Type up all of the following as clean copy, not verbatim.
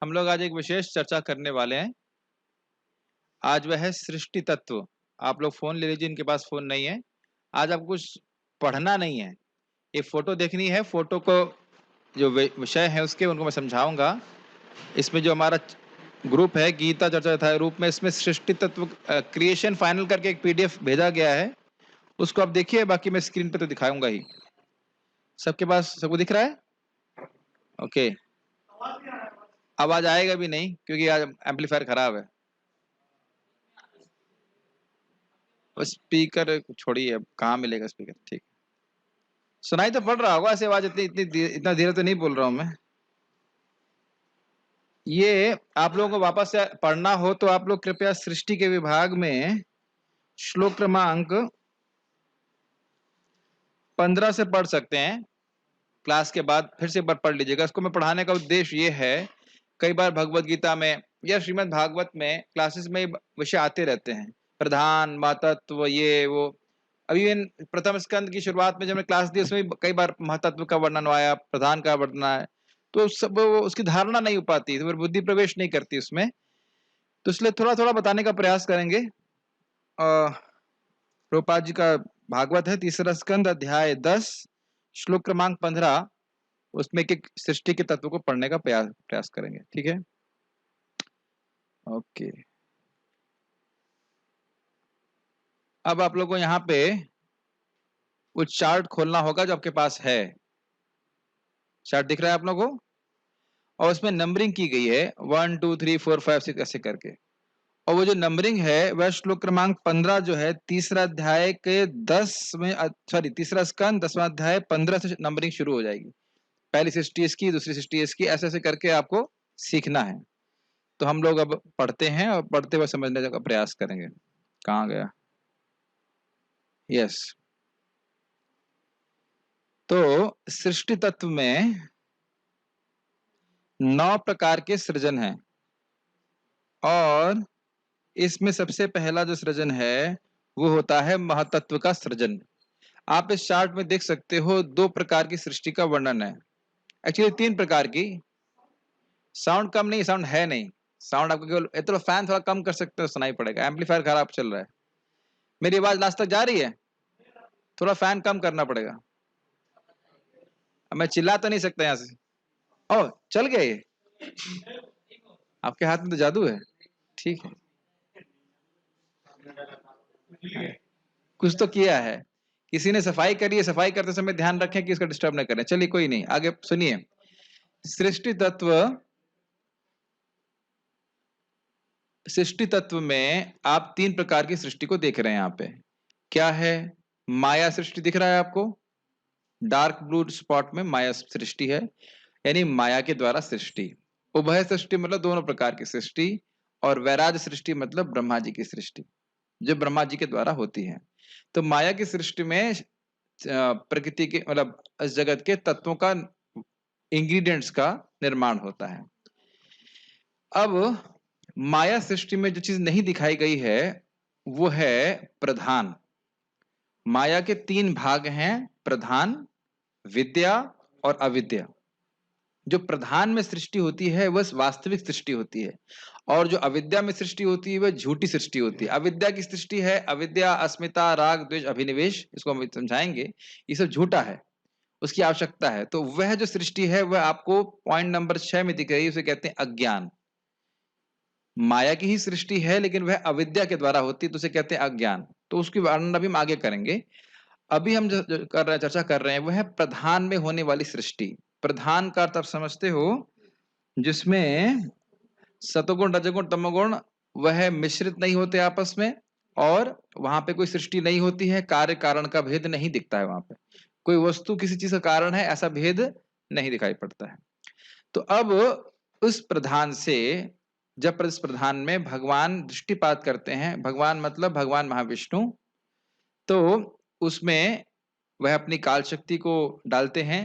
हम लोग आज एक विशेष चर्चा करने वाले हैं। आज वह है सृष्टि तत्व। आप लोग फोन ले लीजिए, इनके पास फोन नहीं है। आज आपको कुछ पढ़ना नहीं है, एक फोटो देखनी है। फोटो को जो विषय है उसके उनको मैं समझाऊंगा। इसमें जो हमारा ग्रुप है गीता चर्चा था रूप में, इसमें सृष्टि तत्व क्रिएशन फाइनल करके एक पीडीएफ भेजा गया है, उसको आप देखिए। बाकी मैं स्क्रीन पे तो दिखाऊंगा ही। सबके पास सबको दिख रहा है? ओके। आवाज आएगा भी नहीं क्योंकि आज एम्पलीफायर खराब है। स्पीकर छोड़िए, अब कहाँ मिलेगा स्पीकर। ठीक, सुनाई तो पड़ रहा होगा ऐसे आवाज। इतना धीरे तो नहीं बोल रहा हूं मैं। ये आप लोगों को वापस से पढ़ना हो तो आप लोग कृपया सृष्टि के विभाग में श्लोक क्रमांक 15 से पढ़ सकते हैं। क्लास के बाद फिर से एक बार पढ़ लीजिएगा। इसको मैं पढ़ाने का उद्देश्य ये है, कई बार भगवत गीता में या श्रीमद् भागवत में क्लासेस में विषय आते रहते हैं, प्रधान महतत्व ये वो। अभी इन प्रथम स्कंद की शुरुआत में जब मैंने क्लास दी उसमें कई बार महतत्व का वर्णन आया, प्रधान का वर्णन आया, तो सब उसकी धारणा नहीं हो पाती, तो फिर बुद्धि प्रवेश नहीं करती उसमें। तो इसलिए थोड़ा थोड़ा बताने का प्रयास करेंगे। प्रभुपाद जी का भागवत है, तीसरा स्कंद, अध्याय 10, श्लोक क्रमांक 15। उसमें एक सृष्टि के तत्व को पढ़ने का प्रयास करेंगे। ठीक है, ओके। अब आप लोगों को यहाँ पे कुछ चार्ट खोलना होगा जो आपके पास है। चार्ट दिख रहा है आप लोगों को, और उसमें नंबरिंग की गई है 1 2 3 4 5 6 ऐसे करके। और वो जो नंबरिंग है वह श्लोक क्रमांक 15 जो है तीसरा अध्याय के 10 में, सॉरी तीसरा स्कंद 10वां अध्याय 15 से नंबरिंग शुरू हो जाएगी। पहली सृष्टि इसकी, दूसरी सृष्टि इसकी, ऐसे ऐसे करके आपको सीखना है। तो हम लोग अब पढ़ते हैं और पढ़ते हुए समझने का प्रयास करेंगे। कहाँ गया? यस। तो सृष्टि तत्व में 9 प्रकार के सृजन हैं, और इसमें सबसे पहला जो सृजन है वो होता है महतत्व का सृजन। आप इस चार्ट में देख सकते हो 2 प्रकार की सृष्टि का वर्णन है, एक्चुअली 3 प्रकार की। साउंड कम नहीं, साउंड है नहीं। साउंड आपको केवल तो फैन थोड़ा कम कर सकते हो, सुनाई पड़ेगा। एम्पलीफायर खराब चल रहा है। मेरी आवाज लास्ट तक जा रही है? थोड़ा फैन कम करना पड़ेगा। अब मैं चिल्ला तो नहीं सकता यहाँ से। ओ चल गया ये, आपके हाथ में तो जादू है। ठीक है, कुछ तो किया है। किसी ने सफाई करी है, सफाई करते समय ध्यान रखें कि इसका डिस्टर्ब न करें। चलिए कोई नहीं, आगे सुनिए। सृष्टि तत्व, सृष्टि तत्व में आप 3 प्रकार की सृष्टि को देख रहे हैं यहाँ पे। क्या है? माया सृष्टि दिख रहा है आपको, डार्क ब्लू स्पॉट में माया सृष्टि है, यानी माया के द्वारा सृष्टि। उभय सृष्टि मतलब दोनों प्रकार की सृष्टि, और वैराज सृष्टि मतलब ब्रह्मा जी की सृष्टि जो ब्रह्मा जी के द्वारा होती है। तो माया की सृष्टि में प्रकृति के मतलब इस जगत के तत्वों का, इंग्रेडिएंट्स का निर्माण होता है। अब माया सृष्टि में जो चीज नहीं दिखाई गई है वो है प्रधान। माया के 3 भाग हैं, प्रधान, विद्या और अविद्या। जो प्रधान में सृष्टि होती है वह वास्तविक सृष्टि होती है, और जो अविद्या में सृष्टि होती है वह झूठी सृष्टि होती है। अविद्या की सृष्टि है अविद्या, अस्मिता, राग, द्वेष, अभिनिवेश, इसको हम समझाएंगे। ये सब झूठा है, उसकी आवश्यकता है। तो वह जो सृष्टि है वह आपको पॉइंट नंबर 6 में दिख रही है, उसे कहते हैं अज्ञान। माया की ही सृष्टि है लेकिन वह अविद्या के द्वारा होती है, तो उसे कहते हैं अज्ञान। तो उसकी वर्णन अभी हम आगे करेंगे। अभी हम जो कर रहे हैं, चर्चा कर रहे हैं, वह है प्रधान में होने वाली सृष्टि। प्रधान का अर्थ आप समझते हो, जिसमें सतोगुण, रजोगुण, तमोगुण वह मिश्रित नहीं होते आपस में, और वहां पे कोई सृष्टि नहीं होती है। कार्य कारण का भेद नहीं दिखता है वहां पे। कोई वस्तु किसी चीज का कारण है ऐसा भेद नहीं दिखाई पड़ता है। तो अब उस प्रधान से, जब इस प्रधान में भगवान दृष्टिपात करते हैं, भगवान मतलब भगवान महाविष्णु, तो उसमें वह अपनी काल शक्ति को डालते हैं,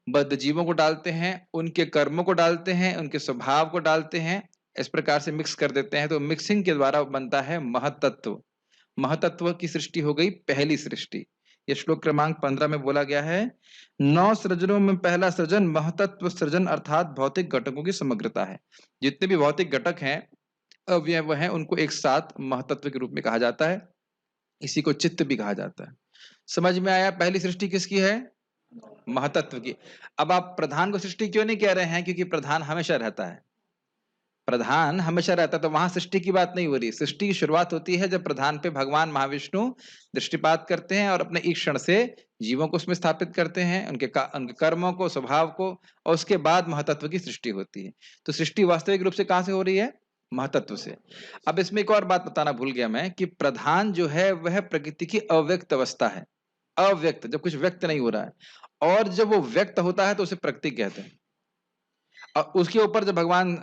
बद्ध जीवों को डालते हैं, उनके कर्मों को डालते हैं, उनके स्वभाव को डालते हैं, इस प्रकार से मिक्स कर देते हैं। तो मिक्सिंग के द्वारा बनता है महतत्व। महतत्व की सृष्टि हो गई पहली सृष्टि। ये श्लोक क्रमांक 15 में बोला गया है, 9 सृजनों में पहला सृजन महतत्व सृजन अर्थात भौतिक घटकों की समग्रता है। जितने भी भौतिक घटक हैं, अवयव हैं, उनको एक साथ महतत्व के रूप में कहा जाता है। इसी को चित्त भी कहा जाता है। समझ में आया पहली सृष्टि किसकी है? महतत्व की। अब आप प्रधान को सृष्टि क्यों नहीं कह रहे हैं? क्योंकि प्रधान हमेशा रहता है। प्रधान हमेशा रहता है, तो वहां सृष्टि की बात नहीं हो रही। सृष्टि की शुरुआत होती है जब प्रधान पे भगवान महाविष्णु दृष्टिपात करते हैं और अपने ईक्षण से जीवों को उसमें स्थापित करते हैं, उनके कर्मों को, स्वभाव को, और उसके बाद महतत्व की सृष्टि होती है। तो सृष्टि वास्तविक रूप से कहां से हो रही है? महतत्व से। अब इसमें एक और बात बताना भूल गया मैं कि प्रधान जो है वह प्रकृति की अव्यक्त अवस्था है। अव्यक्त, जब कुछ व्यक्त नहीं हो रहा है, और जब वो व्यक्त होता है तो उसे प्रकृति कहते हैं। और उसके ऊपर जब भगवान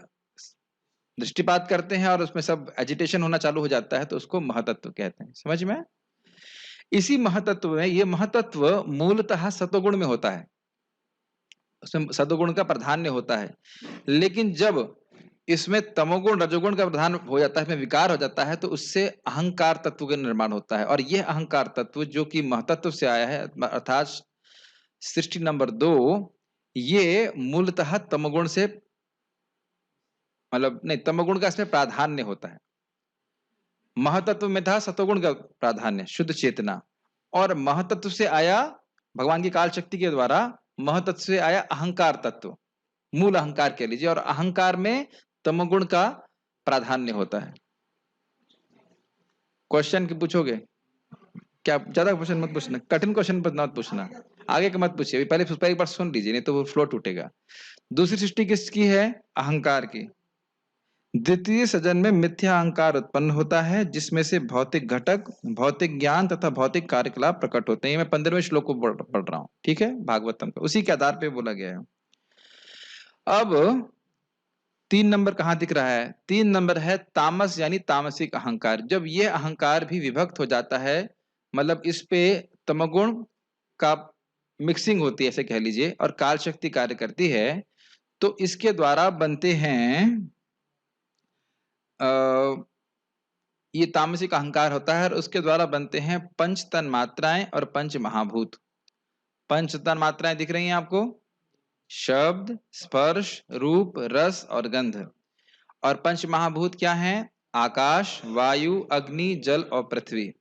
दृष्टिपात करते हैं और उसमें सब एजिटेशन होना चालू हो जाता है तो उसको महतत्व कहते हैं। समझ में? इसी महतत्व में, ये महतत्व मूलतः सतोगुण में होता है, उसमें सतोगुण का प्राधान्य होता है। लेकिन जब इसमें तमोगुण रजोगुण का प्रधान हो जाता है, इसमें विकार हो जाता है, तो उससे अहंकार तत्व का निर्माण होता है। और यह अहंकार तत्व जो कि महतत्व से आया है, अर्थात सृष्टि नंबर 2, ये मूलतः तमोगुण से, मतलब नहीं, तमोगुण का इसमें प्राधान्य होता है। महतत्व में था सतोगुण का प्राधान्य, शुद्ध चेतना, और महतत्व से आया भगवान की काल शक्ति के द्वारा, महतत्व से आया अहंकार तत्व, मूल अहंकार कह लीजिए, और अहंकार में तमोगुण का प्राधान्य होता है। क्वेश्चन की पूछोगे क्या? ज्यादा क्वेश्चन मत पूछना, कठिन क्वेश्चन पर मत पूछना, आगे का मत पूछिए, पहले एक बार सुन लीजिए, नहीं तो वो फ्लो टूटेगा। दूसरी सृष्टि किसकी है? अहंकार की। द्वितीय सृजन में मिथ्या अहंकार उत्पन्न होता है, जिसमें से भौतिक घटक, भौतिक ज्ञान तथा भौतिक कार्यकलाप प्रकट होते हैं। ये मैं 15वें श्लोक को पढ़ रहा हूं, ठीक है, भागवतम का, उसी के आधार पे बोला गया है। अब 3 नंबर कहां दिख रहा है? 3 नंबर है तामस, यानी तामसिक अहंकार। जब ये अहंकार भी विभक्त हो जाता है, मतलब इस पे तमोगुण का मिक्सिंग होती है ऐसे कह लीजिए, और काल शक्ति कार्य करती है, तो इसके द्वारा बनते हैं, ये तामसिक अहंकार होता है, और उसके द्वारा बनते हैं पंच तन मात्राएं और पंच महाभूत। पंच तन मात्राएं दिख रही हैं आपको? शब्द, स्पर्श, रूप, रस और गंध। और पंच महाभूत क्या हैं? आकाश, वायु, अग्नि, जल और पृथ्वी।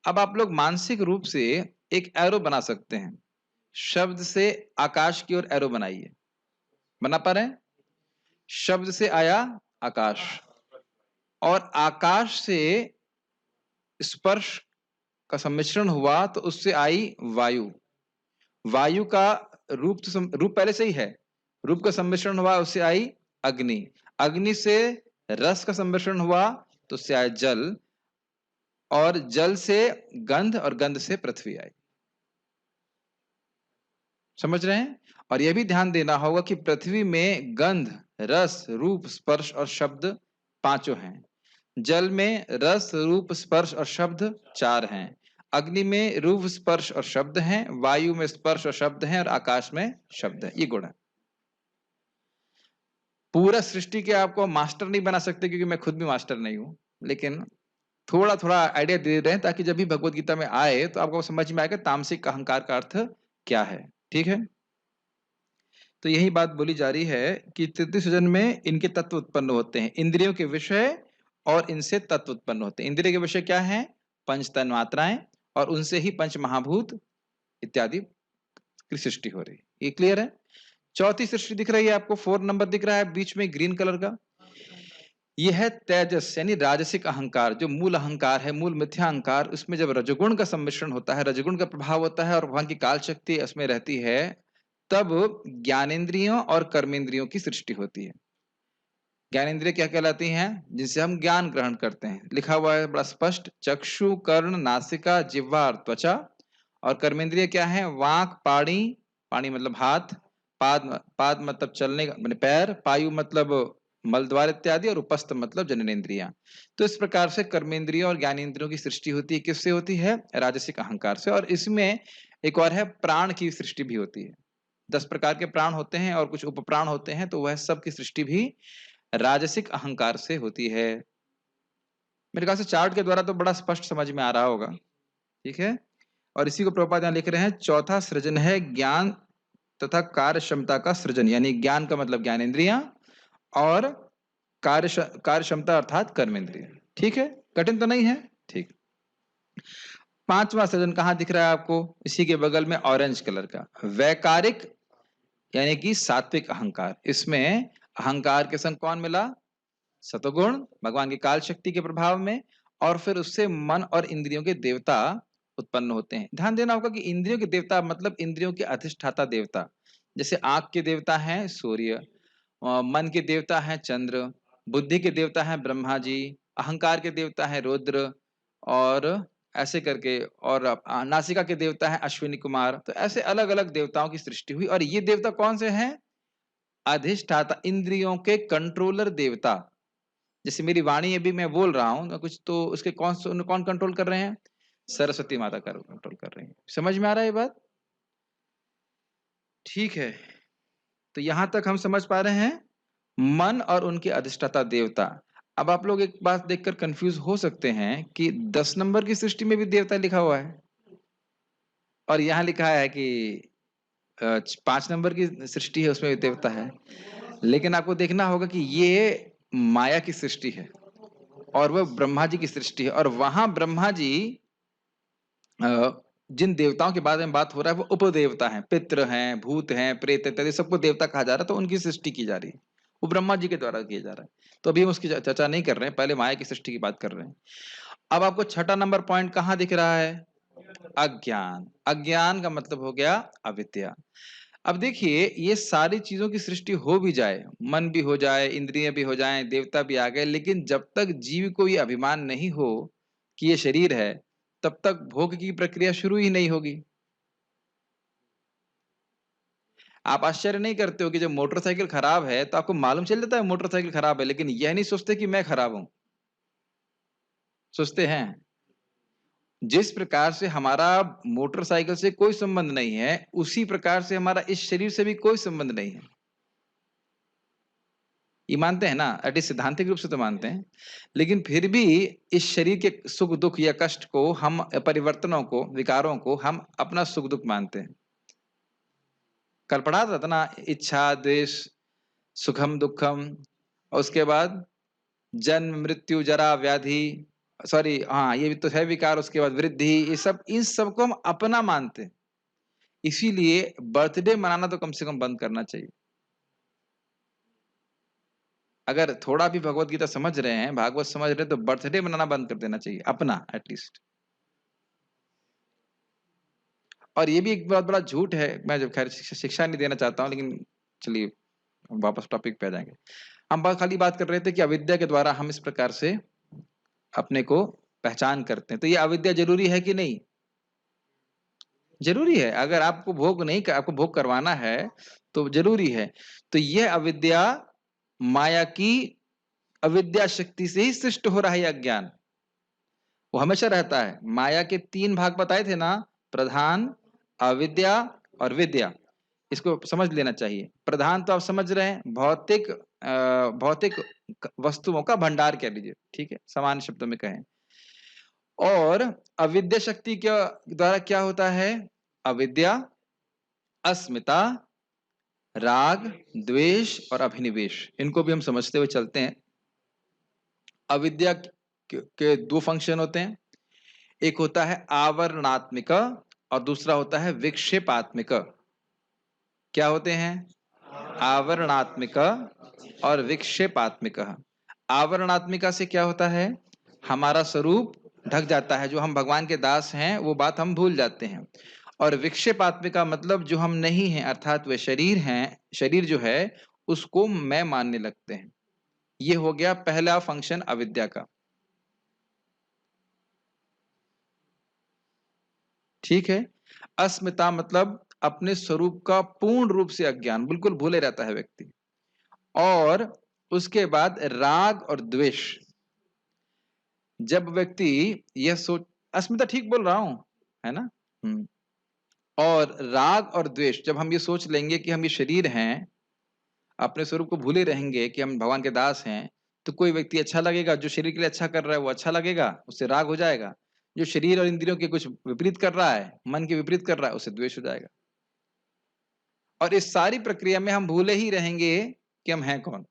अब आप लोग मानसिक रूप से एक एरो बना सकते हैं। शब्द से आकाश की ओर एरो बनाइए, बना पा रहे हैं? शब्द से आया आकाश, और आकाश से स्पर्श का सम्मिश्रण हुआ तो उससे आई वायु। वायु का रूप तो रूप पहले से ही है, रूप का सम्मिश्रण हुआ, उससे आई अग्नि। अग्नि से रस का सम्मिश्रण हुआ तो उससे आया जल, और जल से गंध, और गंध से पृथ्वी आई। समझ रहे हैं? और यह भी ध्यान देना होगा कि पृथ्वी में गंध, रस, रूप, स्पर्श और शब्द पांचों हैं। जल में रस, रूप, स्पर्श और शब्द 4 हैं। अग्नि में रूप, स्पर्श और शब्द हैं। वायु में स्पर्श और शब्द हैं, और आकाश में शब्द है। ये गुण है। पूरा सृष्टि के आपको मास्टर नहीं बना सकते, क्योंकि मैं खुद भी मास्टर नहीं हूं, लेकिन थोड़ा थोड़ा आइडिया दे रहे हैं, ताकि जब भी भगवत गीता में आए तो आपको समझ में आएगा तामसिक अहंकार का अर्थ क्या है। ठीक है, तो यही बात बोली जा रही है कि तृतीय सृजन में इनके तत्व उत्पन्न होते हैं, इंद्रियों के विषय, और इनसे तत्व उत्पन्न होते हैं। इंद्रिय के विषय क्या है? पंच तन मात्राएं, और उनसे ही पंच महाभूत इत्यादि की सृष्टि हो रही है। ये क्लियर है? चौथी सृष्टि दिख रही है आपको, 4 नंबर दिख रहा है बीच में ग्रीन कलर का, यह है तेजस, यानी राजसिक अहंकार, जो मूल अहंकार है, मूल मिथ्या अहंकार। उसमें जब रजोगुण का सम्मिश्रण होता है, रजोगुण का प्रभाव होता है, और भगवान की काल शक्ति उसमें रहती है, तब ज्ञानेंद्रियों और कर्मेंद्रियों की सृष्टि होती है। ज्ञानेंद्रिय क्या कहलाती हैं? जिनसे हम ज्ञान ग्रहण करते हैं। लिखा हुआ है बड़ा स्पष्ट, चक्षु, कर्ण, नासिका, जिह्वा और त्वचा। और कर्मेंद्रिय क्या है? वाक, पाणी, पाणी मतलब हाथ, पाद, पाद मतलब चलने का मतलब पैर, पायु मतलब मलद्वार इत्यादि, और उपस्थ मतलब जननेन्द्रियां। तो इस प्रकार से कर्मेंद्रियों और ज्ञानेंद्रियों की सृष्टि होती है। किससे होती है? राजसिक अहंकार से। और इसमें एक और है, प्राण की सृष्टि भी होती है। 10 प्रकार के प्राण होते हैं और कुछ उपप्राण होते हैं, तो वह सब की सृष्टि भी राजसिक अहंकार से होती है। मेरे ख्याल से चार्ट के द्वारा तो बड़ा स्पष्ट समझ में आ रहा होगा। ठीक है, और इसी को प्रभुपाद यहाँ लिख रहे हैं, चौथा सृजन है ज्ञान तथा कार्य क्षमता का सृजन, यानी ज्ञान का मतलब ज्ञानेंद्रियां और कार्य क्षमता अर्थात कर्मेंद्रिय। ठीक है, कठिन तो नहीं है। ठीक। पांचवा सृजन कहाँ दिख रहा है आपको? इसी के बगल में ऑरेंज कलर का, वैकारिक यानी कि सात्विक अहंकार। इसमें अहंकार के संग कौन मिला? सतोगुण, भगवान की काल शक्ति के प्रभाव में, और फिर उससे मन और इंद्रियों के देवता उत्पन्न होते हैं। ध्यान देना होगा कि इंद्रियों के देवता मतलब इंद्रियों के अधिष्ठाता देवता। जैसे आंख के देवता हैं सूर्य, मन के देवता हैं चंद्र, बुद्धि के देवता हैं ब्रह्मा जी, अहंकार के देवता हैं रुद्र, और ऐसे करके, और नासिका के देवता हैं अश्विनी कुमार। तो ऐसे अलग अलग देवताओं की सृष्टि हुई। और ये देवता कौन से हैं? अधिष्ठाता, इंद्रियों के कंट्रोलर देवता। जैसे मेरी वाणी अभी मैं बोल रहा हूं कुछ, तो उसके कौन कंट्रोल कर रहे हैं? सरस्वती माता कंट्रोल कर रही हैं। समझ में आ रहा है ये बात? ठीक है, तो यहां तक हम समझ पा रहे हैं मन और उनके अधिष्ठाता देवता। अब आप लोग एक बात देखकर कंफ्यूज हो सकते हैं कि 10 नंबर की सृष्टि में भी देवता लिखा हुआ है, और यहाँ लिखा है कि 5 नंबर की सृष्टि है उसमें भी देवता है। लेकिन आपको देखना होगा कि ये माया की सृष्टि है और वह ब्रह्मा जी की सृष्टि है, और वहां ब्रह्मा जी जिन देवताओं के बारे में बात हो रहा है वो उपदेवता हैं, पितृ हैं, भूत हैं, प्रेत इत्यादि सबको देवता कहा जा रहा है। तो उनकी सृष्टि की जा रही है, वो ब्रह्मा जी के द्वारा किया जा रहा है। तो अभी हम उसकी चर्चा नहीं कर रहे हैं, पहले माया की सृष्टि की बात कर रहे हैं। अब आपको छठा नंबर पॉइंट कहाँ दिख रहा है? अज्ञान। अज्ञान का मतलब हो गया अविद्या। अब देखिए, ये सारी चीजों की सृष्टि हो भी जाए, मन भी हो जाए, इंद्रिय भी हो जाए, देवता भी आ गए, लेकिन जब तक जीव को ये अभिमान नहीं हो कि ये शरीर है, तब तक भोग की प्रक्रिया शुरू ही नहीं होगी। आप आश्चर्य नहीं करते हो कि जब मोटरसाइकिल खराब है तो आपको मालूम चल जाता है मोटरसाइकिल खराब है, लेकिन यह नहीं सोचते कि मैं खराब हूं? सोचते हैं? जिस प्रकार से हमारा मोटरसाइकिल से कोई संबंध नहीं है, उसी प्रकार से हमारा इस शरीर से भी कोई संबंध नहीं है। ये मानते हैं ना? एटलीस्ट सिद्धांतिक रूप से तो मानते हैं, लेकिन फिर भी इस शरीर के सुख दुख या कष्ट को हम, परिवर्तनों को, विकारों को हम अपना सुख दुख मानते हैं। कल पढ़ा था ना, इच्छा द्वेष सुखम दुखम, और उसके बाद जन्म मृत्यु जरा व्याधि, सॉरी हाँ ये भी तो है विकार, उसके बाद वृद्धि, ये सब, इन सबको हम अपना मानते हैं। इसीलिए बर्थडे मनाना तो कम से कम बंद करना चाहिए। अगर थोड़ा भी भगवत गीता समझ रहे हैं, भागवत समझ रहे हैं, तो बर्थडे मनाना बंद कर देना चाहिए अपना, एटलीस्ट। और ये भी एक बहुत बड़ा झूठ है, मैं जो खैर शिक्षा नहीं देना चाहता हूँ, लेकिन चलिए वापस टॉपिक पे आ जाएंगे। हम खाली बात कर रहे थे कि अविद्या के द्वारा हम इस प्रकार से अपने को पहचान करते हैं। तो ये अविद्या जरूरी है कि नहीं? जरूरी है। अगर आपको भोग नहीं, आपको भोग करवाना है तो जरूरी है। तो यह अविद्या माया की अविद्या शक्ति से ही सृष्ट हो रहा है अज्ञान। वो हमेशा रहता है। माया के 3 भाग बताए थे ना, प्रधान, अविद्या और विद्या। इसको समझ लेना चाहिए। प्रधान तो आप समझ रहे हैं, भौतिक वस्तुओं का भंडार कह लीजिए, ठीक है, सामान्य शब्दों में कहें। और अविद्या शक्ति के द्वारा क्या होता है? अविद्या, अस्मिता, राग, द्वेष और अभिनिवेश, इनको भी हम समझते हुए चलते हैं। अविद्या के 2 फंक्शन होते हैं, एक होता है आवरणात्मिक और दूसरा होता है विक्षेपात्मिक। क्या होते हैं? आवरणात्मिक और विक्षेपात्मिक। आवरणात्मिका से क्या होता है? हमारा स्वरूप ढक जाता है, जो हम भगवान के दास हैं वो बात हम भूल जाते हैं। और विक्षेपात्मिका मतलब जो हम नहीं हैं, अर्थात वे शरीर हैं, शरीर जो है उसको मैं मानने लगते हैं। ये हो गया पहला फंक्शन अविद्या का। ठीक है। अस्मिता मतलब अपने स्वरूप का पूर्ण रूप से अज्ञान, बिल्कुल भूले रहता है व्यक्ति। और उसके बाद राग और द्वेष, जब व्यक्ति यह सोच, अस्मिता ठीक बोल रहा हूं है ना? और राग और द्वेष, जब हम ये सोच लेंगे कि हम ये शरीर हैं, अपने स्वरूप को भूले रहेंगे कि हम भगवान के दास हैं, तो कोई व्यक्ति अच्छा लगेगा, जो शरीर के लिए अच्छा कर रहा है वो अच्छा लगेगा, उससे राग हो जाएगा। जो शरीर और इंद्रियों के कुछ विपरीत कर रहा है, मन के विपरीत कर रहा है, उसे द्वेष हो जाएगा। और इस सारी प्रक्रिया में हम भूले ही रहेंगे कि हम हैं कौन।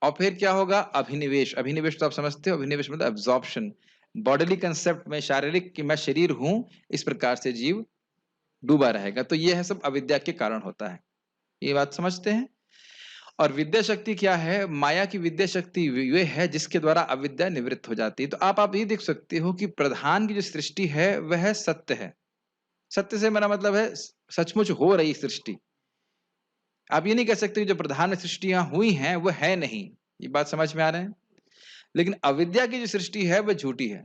और फिर क्या होगा? अभिनिवेश। अभिनिवेश तो आप समझते हो, अभिनिवेश मतलब एब्जॉर्प्शन, बॉडीली कंसेप्ट में, शारीरिक कि मैं शरीर हूं, इस प्रकार से जीव डूबा रहेगा। तो यह है सब अविद्या के कारण होता है। ये बात समझते हैं? और विद्या शक्ति क्या है? माया की विद्या शक्ति वे है जिसके द्वारा अविद्या निवृत्त हो जाती है। तो आप ये देख सकते हो कि प्रधान की जो सृष्टि है वह सत्य है। सत्य से मेरा मतलब है सचमुच हो रही सृष्टि। आप ये नहीं कह सकते जो प्रधान सृष्टियां हुई हैं वो है नहीं। ये बात समझ में आ रहा है? लेकिन अविद्या की जो सृष्टि है वह झूठी है,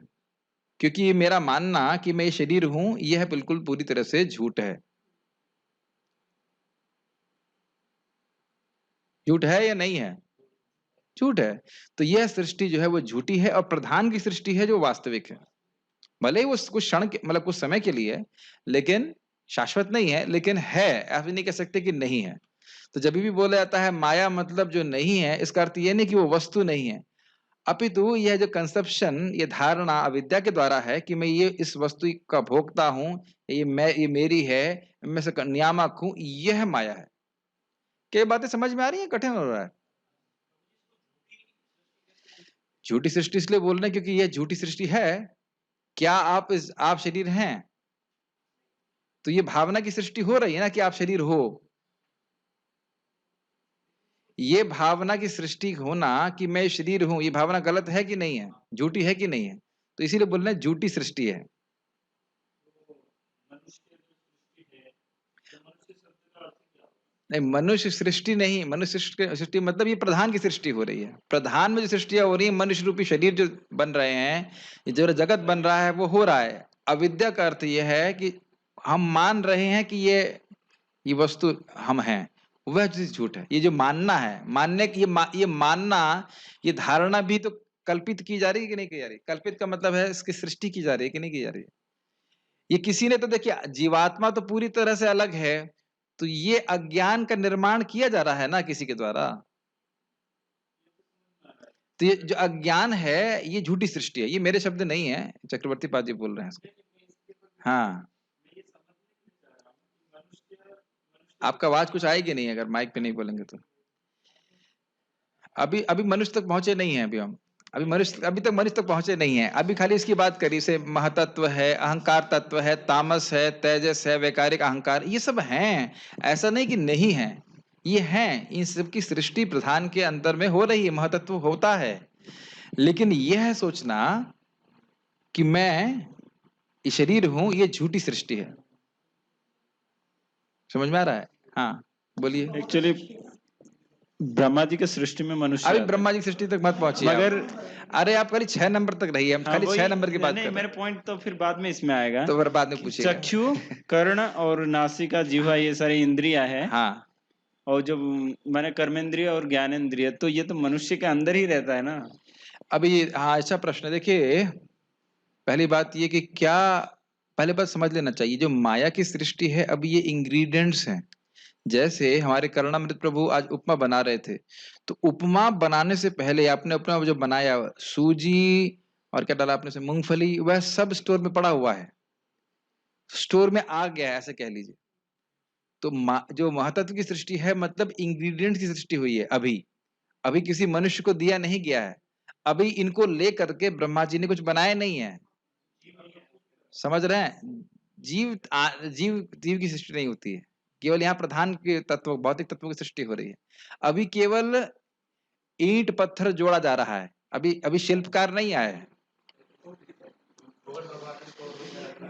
क्योंकि ये मेरा मानना कि मैं ये शरीर हूं, यह बिल्कुल पूरी तरह से झूठ है। झूठ है या नहीं है? झूठ है। तो यह सृष्टि जो है वो झूठी है, और प्रधान की सृष्टि है जो वास्तविक है। भले ही वो कुछ क्षण के मतलब कुछ समय के लिए है, लेकिन शाश्वत नहीं है, लेकिन है। आप ये नहीं कह सकते कि नहीं है। तो जब भी बोला जाता है माया मतलब जो नहीं है, इसका अर्थ ये नहीं कि वो वस्तु नहीं है, अपितु यह जो कंसेप्शन, ये धारणा अविद्या के द्वारा है कि मैं ये इस वस्तु का भोक्ता हूं, ये मेरी है, मैं से नियामक हूं, यह माया है। क्या ये बातें समझ में आ रही है? कठिन हो रहा है? झूठी सृष्टि इसलिए बोल रहे हैं क्योंकि यह झूठी सृष्टि है। क्या आप शरीर हैं? तो ये भावना की सृष्टि हो रही है ना कि आप शरीर हो। ये भावना की सृष्टि होना कि मैं शरीर हूं, ये भावना गलत है कि नहीं है? झूठी है कि नहीं है? तो इसीलिए बोल रहे हैं झूठी सृष्टि है। नहीं, मनुष्य सृष्टि नहीं। मनुष्य सृष्टि मतलब ये प्रधान की सृष्टि हो रही है। प्रधान में जो सृष्टियां हो रही है, मनुष्य रूपी शरीर जो बन रहे हैं, ये जो जगत बन रहा है वो हो रहा है। अविद्या का अर्थ यह है कि हम मान रहे हैं कि ये वस्तु हम हैं, वह चीज झूठ है। ये जो मानना है, मानने की ये मानना, ये धारणा भी तो कल्पित की जा रही है कि नहीं की जा रही? कल्पित का मतलब है इसकी सृष्टि की जा रही है कि नहीं की जा रही है? ये किसी ने तो देखिए, जीवात्मा तो पूरी तरह से अलग है, तो ये अज्ञान का निर्माण किया जा रहा है ना किसी के द्वारा। तो ये जो अज्ञान है, ये झूठी सृष्टि है। ये मेरे शब्द नहीं है, चक्रवर्ती पाद जी बोल रहे हैं इसको। हाँ, आपका आवाज कुछ आएगी नहीं अगर माइक पे नहीं बोलेंगे तो। अभी अभी मनुष्य तक पहुंचे नहीं है। अभी तक मनुष्य तक पहुंचे नहीं है। अभी खाली इसकी बात करी से महतत्व है, अहंकार तत्व है, तामस है, तेजस है, वैकारिक अहंकार, ये सब हैं। ऐसा नहीं कि नहीं है, ये हैं। इन सब की सृष्टि प्रधान के अंदर में हो रही है, महतत्व होता है। लेकिन यह सोचना कि मैं ये शरीर हूं, ये झूठी सृष्टि है। समझ में आ रहा है? हाँ, बोलिए। एक्चुअली ब्रह्मा जी के सृष्टि में मनुष्य अभी आता है। ब्रह्मा जी की सृष्टि तक मत पहुंचिए मगर अरे आप खाली 6 नंबर तक रहिए, हम खाली 6 नंबर की बात कर नहीं, रहे मेरे हैं। पॉइंट तो फिर बाद में इसमें आएगा। तो फिर बाद में कि पूछिएगा। चक्षु, कर्ण और नासिका, जिह्वा, ये सारी इंद्रियां है। हाँ, और जो मैंने कर्मेंद्रिय और ज्ञानेंद्रिय, तो ये तो मनुष्य के अंदर ही रहता है ना। अभी हाँ, अच्छा प्रश्न है। देखिए, पहली बात ये कि क्या, पहले बात समझ लेना चाहिए, जो माया की सृष्टि है, अब ये इंग्रेडिएंट्स हैं। जैसे हमारे करुणामृत प्रभु आज उपमा बना रहे थे, तो उपमा बनाने से पहले आपने उपमा जो बनाया, सूजी और क्या डाला आपने, से मूंगफली, वह सब स्टोर में पड़ा हुआ है, स्टोर में आ गया है, ऐसे कह लीजिए। तो जो महातत्व की सृष्टि है मतलब इंग्रेडिएंट्स की सृष्टि हुई है। अभी अभी किसी मनुष्य को दिया नहीं गया है। अभी इनको ले करके ब्रह्मा जी ने कुछ बनाया नहीं है। समझ रहे हैं? जीव जीव की सृष्टि नहीं होती है। केवल यहाँ प्रधान के तत्व, भौतिक तत्वों की सृष्टि हो रही है। अभी केवल ईंट पत्थर जोड़ा जा रहा है। अभी अभी शिल्पकार नहीं आया है।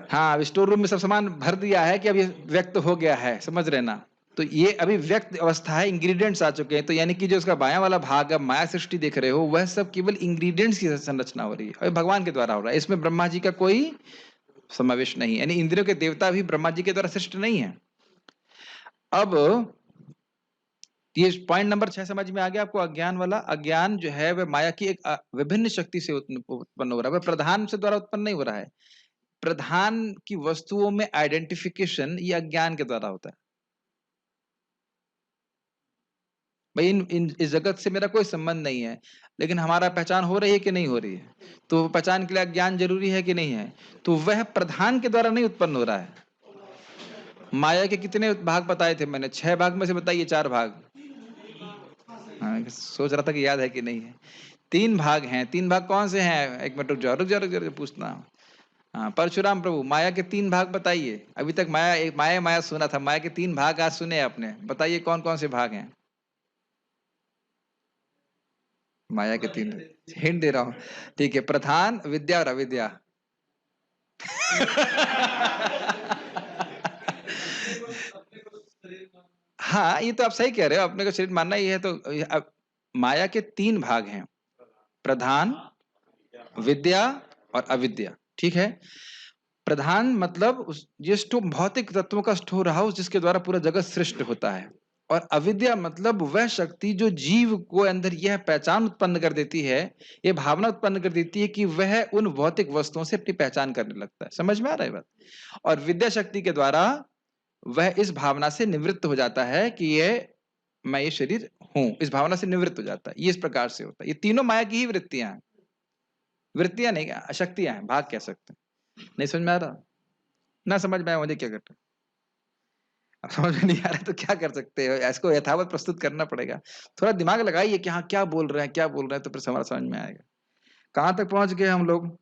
हाँ, अभी स्टोर रूम में सब सामान भर दिया है कि अभी व्यक्त हो गया है। समझ रहे ना? तो ये अभी व्यक्त अवस्था है, इंग्रेडिएंट्स आ चुके हैं। तो यानी कि जो उसका बायां वाला भाग अब माया सृष्टि देख रहे हो, वह सब केवल इंग्रेडिएंट्स की संरचना हो रही है और भगवान के द्वारा हो रहा है। इसमें ब्रह्मा जी का कोई समावेश नहीं है। यानी इंद्रियों के देवता भी ब्रह्मा जी के द्वारा सृष्ट नहीं है। अब ये पॉइंट नंबर 6 समझ में आ गया आपको? अज्ञान वाला। अज्ञान जो है वह माया की एक विभिन्न शक्ति से उत्पन्न हो रहा है, वह प्रधान से द्वारा उत्पन्न नहीं हो रहा है। प्रधान की वस्तुओं में आइडेंटिफिकेशन ये अज्ञान के द्वारा होता है। भाई इन इस जगत से मेरा कोई संबंध नहीं है, लेकिन हमारा पहचान हो रही है कि नहीं हो रही है? तो पहचान के लिए ज्ञान जरूरी है कि नहीं है? तो वह प्रधान के द्वारा नहीं उत्पन्न हो रहा है। माया के कितने भाग बताए थे मैंने? 6 भाग में से बताइए 4 भाग। हाँ, सोच रहा था कि याद है कि नहीं है। 3 भाग हैं। 3 भाग कौन से हैं? एक मिनट रुक जाओ पूछना। हाँ, परशुराम प्रभु, माया के 3 भाग बताइए। अभी तक माया माया सुना था, माया के 3 भाग आज सुने आपने। बताइए कौन कौन से भाग हैं? माया के 3 हिंट दे रहा हूं। ठीक है, प्रधान, विद्या और अविद्या। हाँ, ये तो आप सही कह रहे हो, अपने को शरीर मानना ही है। तो अब माया के 3 भाग हैं, प्रधान, विद्या और अविद्या। ठीक है। प्रधान मतलब ये भौतिक तत्वों का स्टोर हाउस जिसके द्वारा पूरा जगत सृष्ट होता है। और अविद्या मतलब वह शक्ति जो जीव को अंदर यह पहचान उत्पन्न कर देती है, ये भावना उत्पन्न कर देती है कि वह उन भौतिक वस्तुओं से अपनी पहचान करने लगता है। समझ में आ रहा है बात? और विद्या शक्ति के द्वारा वह इस भावना से निवृत्त हो जाता है कि मैं ये शरीर हूं, इस भावना से निवृत्त हो जाता है। ये इस प्रकार से होता है। ये तीनों माया की ही वृत्तियां हैं। वृत्तियां नहीं, शक्तियां हैं, भाग कह सकते हैं। नहीं समझ में आ रहा? ना समझ में आया मुझे क्या करना? अब समझ में नहीं आ रहा तो क्या कर सकते हो? इसको यथावत प्रस्तुत करना पड़ेगा। थोड़ा दिमाग लगाइए कि हाँ क्या बोल रहे हैं, क्या बोल रहे हैं, तो फिर हमारा समझ में आएगा। कहां तक पहुंच गए हम लोग?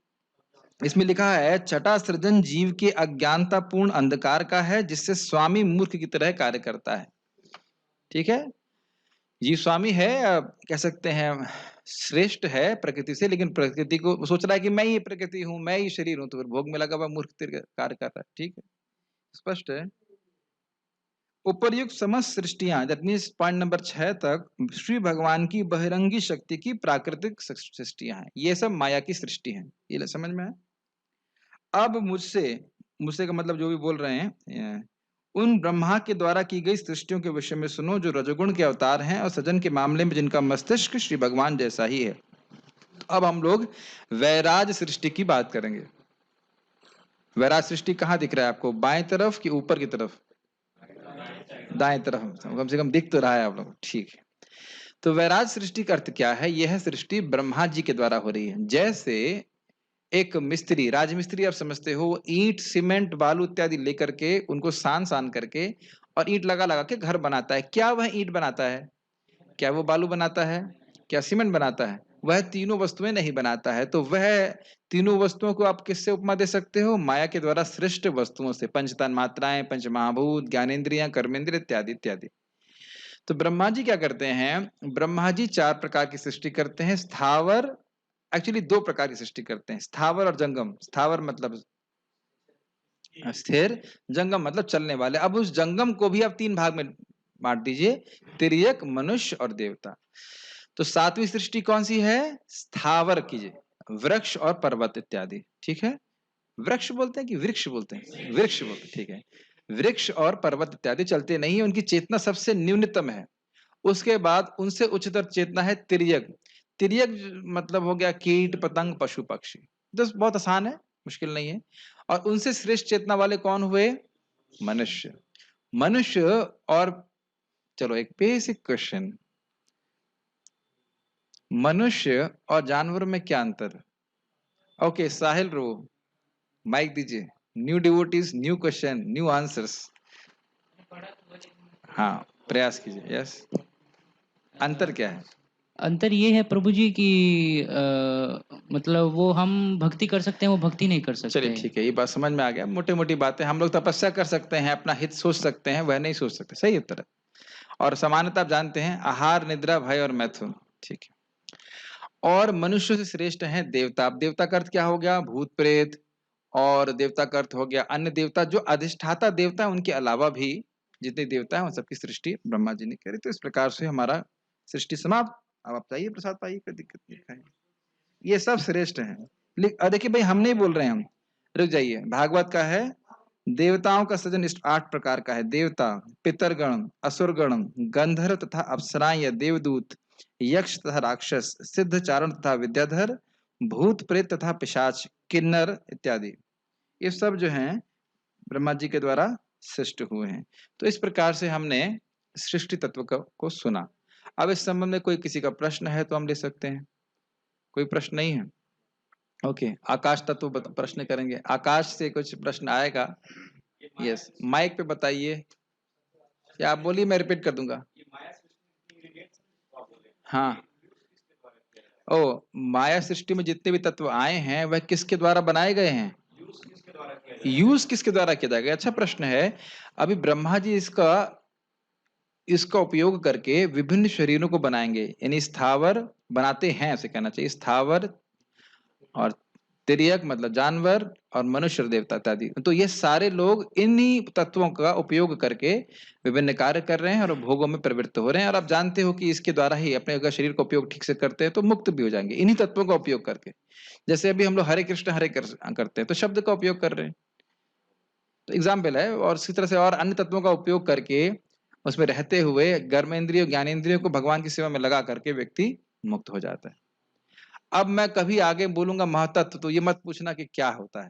इसमें लिखा है छठा सृजन जीव के अज्ञानतापूर्ण अंधकार का है, जिससे स्वामी मूर्ख की तरह कार्य करता है। ठीक है। जीव स्वामी है, कह सकते हैं श्रेष्ठ है प्रकृति से, लेकिन प्रकृति को सोच रहा है कि मैं ही प्रकृति हूं, मैं ही शरीर हूं, तो फिर भोग में लगा हुआ मूर्ख कार्य कर रहा है। ठीक है, स्पष्ट है। उपर्युक्त समस्त सृष्टियां, दैट मीन्स पॉइंट नंबर 6 तक श्री भगवान की बहिरंगी शक्ति की प्राकृतिक सृष्टियां हैं। ये सब माया की सृष्टि हैं। ये समझ में है? अब मुझसे मुझसे का मतलब जो भी बोल रहे हैं, उन ब्रह्मा के द्वारा की गई सृष्टियों के विषय में सुनो, जो रजोगुण के अवतार हैं और सजन के मामले में जिनका मस्तिष्क श्री भगवान जैसा ही है। तो अब हम लोग वैराज सृष्टि की बात करेंगे। वैराज सृष्टि कहाँ दिख रहा है आपको? बाएं तरफ कि ऊपर की तरफ? दाएं तरफ, कम से कम दिख तो रहा है आप लोग। ठीक है। तो वैराज सृष्टि का अर्थ क्या है? यह सृष्टि ब्रह्मा जी के द्वारा हो रही है। जैसे एक मिस्त्री, राजमिस्त्री आप समझते हो, ईंट सीमेंट बालू इत्यादि लेकर के उनको सान सान करके और ईंट लगा लगा के घर बनाता है। क्या वह ईंट बनाता है? क्या वो बालू बनाता है? क्या सीमेंट बनाता है? वह तीनों वस्तुएं नहीं बनाता है। तो वह तीनों वस्तुओं को आप किससे उपमा दे सकते हो? माया के द्वारा सृष्ट वस्तुओं से, पंच तन्मात्राएं, पंच महाभूत, ज्ञानेन्द्रियां, कर्मेंद्रिय इत्यादि इत्यादि। तो ब्रह्मा जी क्या करते हैं? ब्रह्मा जी 4 प्रकार की सृष्टि करते हैं। स्थावर, एक्चुअली 2 प्रकार की सृष्टि करते हैं, स्थावर और जंगम। स्थावर मतलब स्थिर, जंगम मतलब चलने वाले। अब उस जंगम को भी आप 3 भाग में बांट दीजिए, तिर्यक, मनुष्य और देवता। तो 7वीं सृष्टि कौन सी है? स्थावर कीजिए, वृक्ष और पर्वत इत्यादि। ठीक है। वृक्ष बोलते हैं कि वृक्ष बोलते हैं? वृक्ष बोलते हैं। ठीक है। वृक्ष और पर्वत इत्यादि चलते नहीं है, उनकी चेतना सबसे न्यूनतम है। उसके बाद उनसे उच्चतर चेतना है तिर्यक। तिर्यक मतलब हो गया कीट पतंग पशु पक्षी। तो बहुत आसान है, मुश्किल नहीं है। और उनसे श्रेष्ठ चेतना वाले कौन हुए? मनुष्य। मनुष्य और, चलो एक बेसिक क्वेश्चन, मनुष्य और जानवरों में क्या अंतर है? ओके साहिल रो, माइक दीजिए। New devotees, new question, new answers. हाँ, प्रयास कीजिए। यस, अंतर क्या है? अंतर ये है प्रभु जी कि मतलब वो हम भक्ति कर सकते हैं, वो भक्ति नहीं कर चलिए सकते। ठीक है, ये बात समझ में आ गया। मोटी मोटी बातें, हम लोग तपस्या कर सकते हैं, अपना हित सोच सकते हैं, वह नहीं सोच सकते। सही उत्तर है। और समानता आप जानते हैं, आहार, निद्रा, भय और मैथुन। ठीक है। और मनुष्य से श्रेष्ठ है देवता। अब देवता का अर्थ क्या हो गया? भूत प्रेत। और देवता का अर्थ हो गया अन्य देवता, जो अधिष्ठाता देवता है, उनके अलावा भी जितने देवता है उन सबकी सृष्टि ब्रह्मा जी ने करी। तो इस प्रकार से हमारा सृष्टि समाप्त। अब आप चाहिए प्रसाद पाइए, कोई दिक्कत नहीं है। ये सब श्रेष्ठ है। देखिए भाई, हम नहीं बोल रहे हैं, हम रुक जाइए। भागवत का है, देवताओं का सृजन इस 8 प्रकार का है। देवता, पितरगण, असुरगण, गंधर्व तथा अप्सराएं या देवदूत, यक्ष तथा राक्षस, सिद्ध चारण तथा विद्याधर, भूत प्रेत तथा पिशाच, किन्नर इत्यादि। ये सब जो हैं ब्रह्मा जी के द्वारा सृष्ट हुए हैं। तो इस प्रकार से हमने सृष्टि तत्व को सुना। अब इस संबंध में कोई किसी का प्रश्न है तो हम ले सकते हैं, कोई प्रश्न नहीं है? ओके, आकाश तत्व प्रश्न करेंगे, आकाश से कुछ प्रश्न आएगा। यस, माइक पे बताइए, या आप बोलिए, मैं रिपीट कर दूंगा। हाँ, ओ, माया सृष्टि में जितने भी तत्व आए हैं वह किसके द्वारा बनाए गए हैं? यूज किसके द्वारा किया जाएगा? अच्छा प्रश्न है। अभी ब्रह्मा जी इसका उपयोग करके विभिन्न शरीरों को बनाएंगे, यानी स्थावर बनाते हैं, ऐसे कहना चाहिए, स्थावर और तिर्यक मतलब जानवर और मनुष्य और देवता इत्यादि। तो ये सारे लोग इन्हीं तत्वों का उपयोग करके विभिन्न कार्य कर रहे हैं और भोगों में प्रवृत्त हो रहे हैं। और आप जानते हो कि इसके द्वारा ही अपने अगर शरीर का उपयोग ठीक से करते हैं तो मुक्त भी हो जाएंगे इन्हीं तत्वों का उपयोग करके। जैसे अभी हम लोग हरे कृष्ण हरे करते हैं तो शब्द का उपयोग कर रहे हैं, तो एग्जाम्पल है। और इसी तरह से और अन्य तत्वों का उपयोग करके उसमें रहते हुए कर्मेंद्रियों ज्ञानेंद्रियों को भगवान की सेवा में लगा करके व्यक्ति मुक्त हो जाता है। अब मैं कभी आगे बोलूंगा महातत्व, तो ये मत पूछना कि क्या होता है,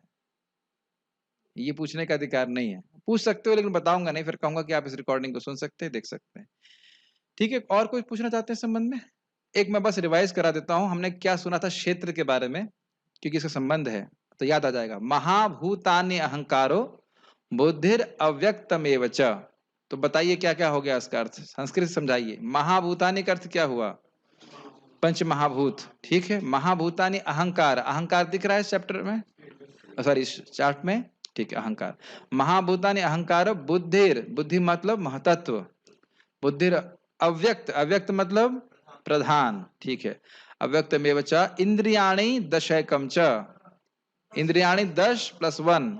ये पूछने का अधिकार नहीं है। पूछ सकते हो लेकिन बताऊंगा नहीं, फिर कहूंगा कि आप इस रिकॉर्डिंग को सुन सकते हैं, देख सकते हैं। ठीक है, और कुछ पूछना चाहते हैं संबंध में? एक मैं बस रिवाइज करा देता हूं, हमने क्या सुना था क्षेत्र के बारे में, क्योंकि इसका संबंध है तो याद आ जाएगा। महाभूतानि अहंकारो बुद्धिर अव्यक्तमेव च। तो बताइए क्या क्या हो गया इसका अर्थ, संस्कृत समझाइए। महाभूतानि का अर्थ क्या हुआ? पंच महाभूत। ठीक है, महाभूतानि अहंकार, अहंकार दिख रहा है इस चैप्टर में, सॉरी इस चार्ट में। ठीक है, अहंकार। महाभूतानि अहंकार बुद्धिर, बुद्धि मतलब महतत्व, बुद्धिर अव्यक्त, अव्यक्त मतलब प्रधान। ठीक है, अव्यक्तमेव च इंद्रियाणि दशैकम च, इंद्रियाणि 10 + 1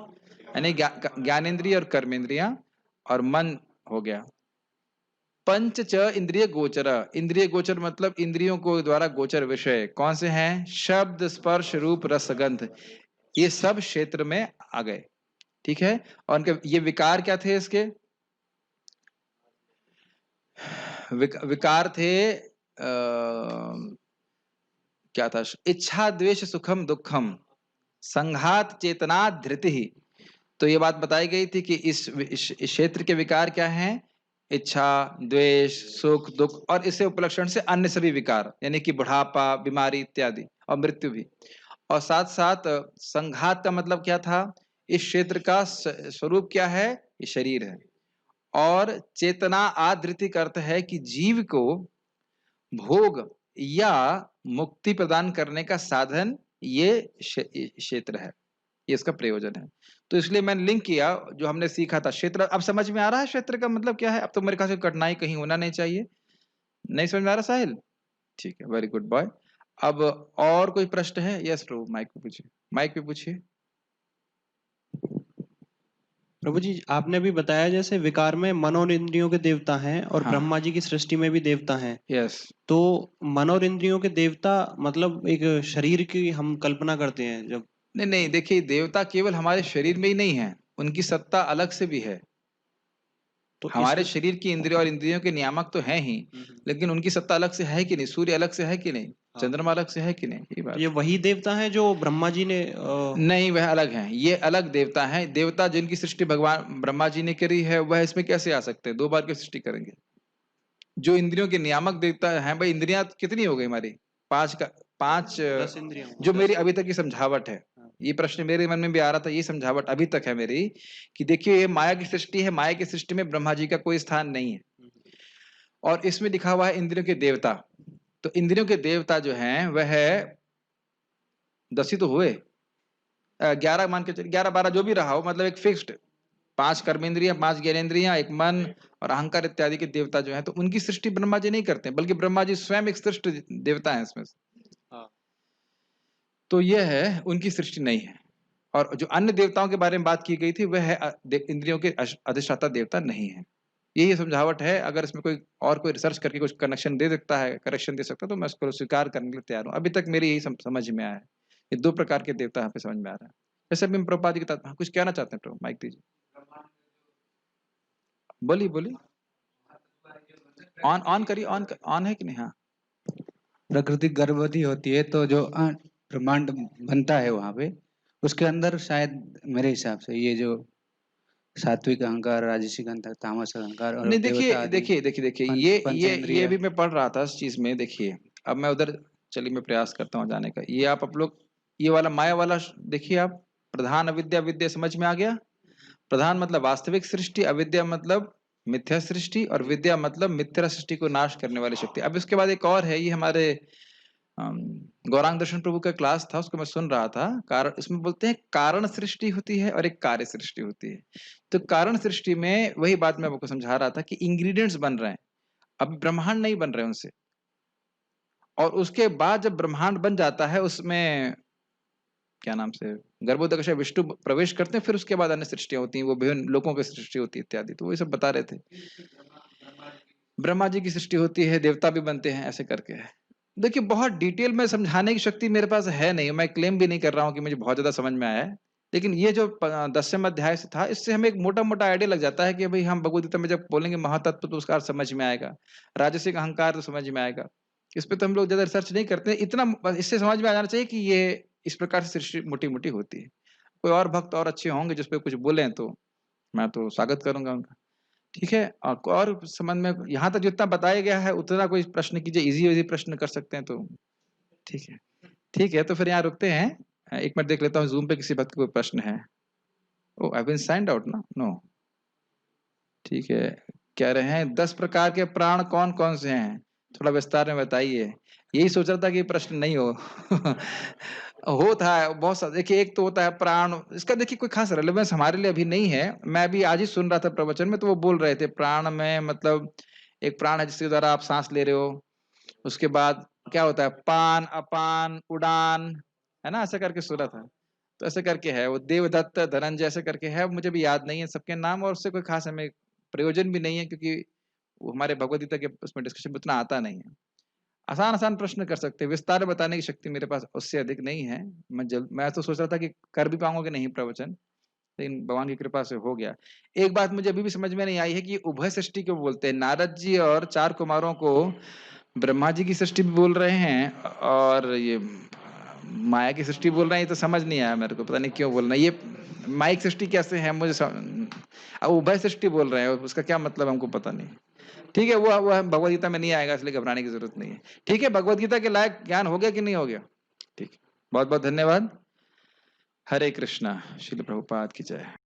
यानी ज्ञानेन्द्रिय और कर्मेंद्रिया और मन हो गया। पंच च इंद्रिय गोचर, इंद्रिय गोचर मतलब इंद्रियों को द्वारा गोचर विषय कौन से हैं? शब्द स्पर्श रूप रस गंध, ये सब क्षेत्र में आ गए। ठीक है, और उनके ये विकार क्या थे? इसके विकार थे क्या था? इच्छा द्वेष सुखम दुखम संघात चेतना धृति। तो ये बात बताई गई थी कि इस क्षेत्र के विकार क्या हैं? इच्छा द्वेष सुख दुख, और इससे उपलक्षण से अन्य सभी विकार, यानी कि बुढ़ापा बीमारी इत्यादि और मृत्यु भी। और साथ साथ संघात का मतलब क्या था? इस क्षेत्र का स्वरूप क्या है? ये शरीर है। और चेतना आधृति का अर्थ है कि जीव को भोग या मुक्ति प्रदान करने का साधन ये क्षेत्र है, ये इसका प्रयोजन है। तो इसलिए मैंने लिंक किया जो हमने सीखा था क्षेत्र। अब समझ में आ रहा है क्षेत्र का मतलब क्या है? अब तो मेरे ख्याल से कठिनाई कहीं होना नहीं चाहिए। नहीं समझ में आ रहा साहिल? ठीक है, वेरी गुड बॉय। अब और कोई प्रश्न है? यस प्रभु, माइक पे पूछिए, माइक पे पूछिए। प्रभु जी, आपने भी बताया जैसे विकार में मन और इंद्रियों के देवता हैं और हाँ। ब्रह्मा जी की सृष्टि में भी देवता हैं। यस, तो मन और इंद्रियों के देवता मतलब एक शरीर की हम कल्पना करते हैं जब। नहीं नहीं, देखिए देवता केवल हमारे शरीर में ही नहीं है, उनकी सत्ता अलग से भी है। तो हमारे इसमें शरीर की इंद्रिय और इंद्रियों के नियामक तो हैं ही, लेकिन उनकी सत्ता अलग से है कि नहीं? सूर्य अलग से है कि नहीं? हाँ। चंद्रमा अलग से है कि नहीं? ये तो बात ये वही देवता है जो ब्रह्मा जी ने नहीं, वह अलग हैं, ये अलग देवता हैं। देवता जिनकी सृष्टि भगवान ब्रह्मा जी ने करी है वह इसमें कैसे आ सकते हैं? 2 बार की सृष्टि करेंगे। जो इंद्रियों के नियामक देवता हैं, भाई इंद्रियां कितनी हो गई हमारी? 5 10 इंद्रियां जो मेरी अभी तक की समझावट है, हाँ। ये प्रश्न मेरे मन में भी आ रहा था, ये समझावट अभी तक है मेरी कि देखिए ये माया की सृष्टि है, माया की सृष्टि में ब्रह्मा जी का कोई स्थान नहीं है। और इसमें लिखा हुआ है इंद्रियों के देवता। तो इंद्रियों के देवता जो हैं वह 10 ही तो हुए, 11 मान के चलिए, 11-12 जो भी रहा हो, मतलब एक फिक्स्ड 5 कर्मेंद्रियां, 5 ज्ञानेंद्रियां, एक मन और अहंकार इत्यादि के देवता जो हैं, तो उनकी सृष्टि ब्रह्मा जी नहीं करते, बल्कि ब्रह्मा जी स्वयं एक सृष्ट देवता है इसमें से। हाँ। तो यह है, उनकी सृष्टि नहीं है। और जो अन्य देवताओं के बारे में बात की गई थी वह है इंद्रियों के अधिष्ठाता देवता नहीं है। यही समझावट है। अगर इसमें कोई और कोई रिसर्च करके कुछ कनेक्शन दे सकता है, करेक्शन दे सकता है, तो मैं उसको स्वीकार करने के लिए तैयार हूँ। अभी तक मेरी यही समझ में आया है, ये 2 प्रकार के देवता यहाँ पे समझ में आ रहा है। जैसे अभी हम प्रभुपाद जी के तत्व कुछ कहना चाहते हैं, प्रभु माइक दीजिए, बोलिए बोलिए, ऑन करिए, ऑन है कि नहीं? हाँ, प्रकृति गर्भवती होती है तो जो ब्रह्मांड बनता है वहां पे, उसके अंदर शायद मेरे हिसाब से ये जो सात्विक अहंकार, राजसिक अहंकार, तामसिक अहंकार और नहीं, देवता देखिए आदि देखिए देखिए देखिए पंच ये पंचेंद्रिय। भी मैं पढ़ रहा था इस चीज में। देखिए अब मैं उधर, चलिए मैं प्रयास करता हूँ जाने का। ये आप लोग ये वाला माया वाला देखिए आप, प्रधान अविद्या विद्या समझ में आ गया। प्रधान मतलब वास्तविक सृष्टि, अविद्या मतलब मिथ्या सृष्टि, और विद्या मतलब मिथ्या सृष्टि को नाश करने वाली शक्ति। अब इसके बाद एक और है, ये हमारे अम, गौरांग दर्शन प्रभु का क्लास था, उसको मैं सुन रहा था। कारण इसमें बोलते हैं कारण सृष्टि होती है और एक कार्य सृष्टि होती है। तो कारण सृष्टि में वही बात मैं आपको समझा रहा था कि इंग्रेडिएंट्स बन रहे हैं, अब ब्रह्मांड नहीं बन रहे उनसे। और उसके बाद जब ब्रह्मांड बन जाता है, उसमें क्या नाम से गर्भोदक विष्णु प्रवेश करते हैं, फिर उसके बाद अन्य सृष्टियां होती हैं, वो विभिन्न लोगों की सृष्टि होती है इत्यादि। तो वही सब बता रहे थे। ब्रह्मा जी की सृष्टि होती है, देवता भी बनते हैं, ऐसे करके है। देखिए बहुत डिटेल में समझाने की शक्ति मेरे पास है नहीं, मैं क्लेम भी नहीं कर रहा हूँ कि मुझे बहुत ज्यादा समझ में आया है। लेकिन ये जो 10वें अध्याय से था, इससे हमें एक मोटा मोटा आइडिया लग जाता है कि भाई हम भगवद गीता में जब बोलेंगे महातत्व तो उसका अर्थ समझ में आएगा, राजसिक अहंकार तो समझ में आएगा। इस पे तो हम लोग ज्यादा रिसर्च नहीं करते, इतना बस इससे समझ में आ जाना चाहिए कि ये इस प्रकार से सृष्टि मोटी मोटी होती है। कोई और भक्त और अच्छे होंगे जिसपे कुछ बोले तो मैं तो स्वागत करूंगा उनका। ठीक है, और संबंध में यहाँ तक जितना बताया गया है उतना कोई प्रश्न कीजिए, इजी इजी प्रश्न कर सकते हैं तो ठीक है। ठीक है, तो फिर यहाँ रुकते हैं। एक मिनट देख लेता हूँ जूम पे किसी भक्त का कोई प्रश्न है। ओ आई बीन साइंड आउट ना, नो। ठीक है, कह रहे हैं 10 प्रकार के प्राण कौन कौन से हैं, थोड़ा विस्तार में बताइए। यही सोच रहा था कि प्रश्न नहीं हो होता है बहुत सारा। देखिए एक तो होता है प्राण, इसका देखिए कोई खास रेलेवेंस हमारे लिए अभी नहीं है। मैं अभी आज ही सुन रहा था प्रवचन में, तो वो बोल रहे थे प्राण में मतलब एक प्राण है जिसके द्वारा आप सांस ले रहे हो। उसके बाद क्या होता है, पान अपान उड़ान, है ना, ऐसे करके सुना था। तो ऐसे करके है वो, देवदत्त धनंजय ऐसे करके है, मुझे भी याद नहीं है सबके नाम, और उससे कोई खास हमें प्रयोजन भी नहीं है, क्योंकि वो हमारे भगवद गीता के उसमें डिस्कशन में उतना आता नहीं है। आसान आसान प्रश्न कर सकते हैं, विस्तार में बताने की शक्ति मेरे पास उससे अधिक नहीं है। मैं तो सोच रहा था कि कर भी पाऊंगा कि नहीं प्रवचन, लेकिन भगवान की कृपा से हो गया। एक बात मुझे अभी भी समझ में नहीं आई है कि उभय सृष्टि क्यों बोलते हैं। नारद जी और 4 कुमारों को ब्रह्मा जी की सृष्टि भी बोल रहे हैं और ये माया की सृष्टि बोल रहे हैं, ये तो समझ नहीं आया मेरे को, पता नहीं क्यों बोलना ये माइक सृष्टि कैसे है मुझे अब उभय सृष्टि बोल रहे हैं, उसका क्या मतलब हमको पता नहीं। ठीक है, वो भगवद गीता में नहीं आएगा, इसलिए घबराने की जरूरत नहीं है। ठीक है, भगवद गीता के लायक ज्ञान हो गया कि नहीं हो गया? ठीक, बहुत बहुत धन्यवाद। हरे कृष्णा। श्रील प्रभुपाद की जय।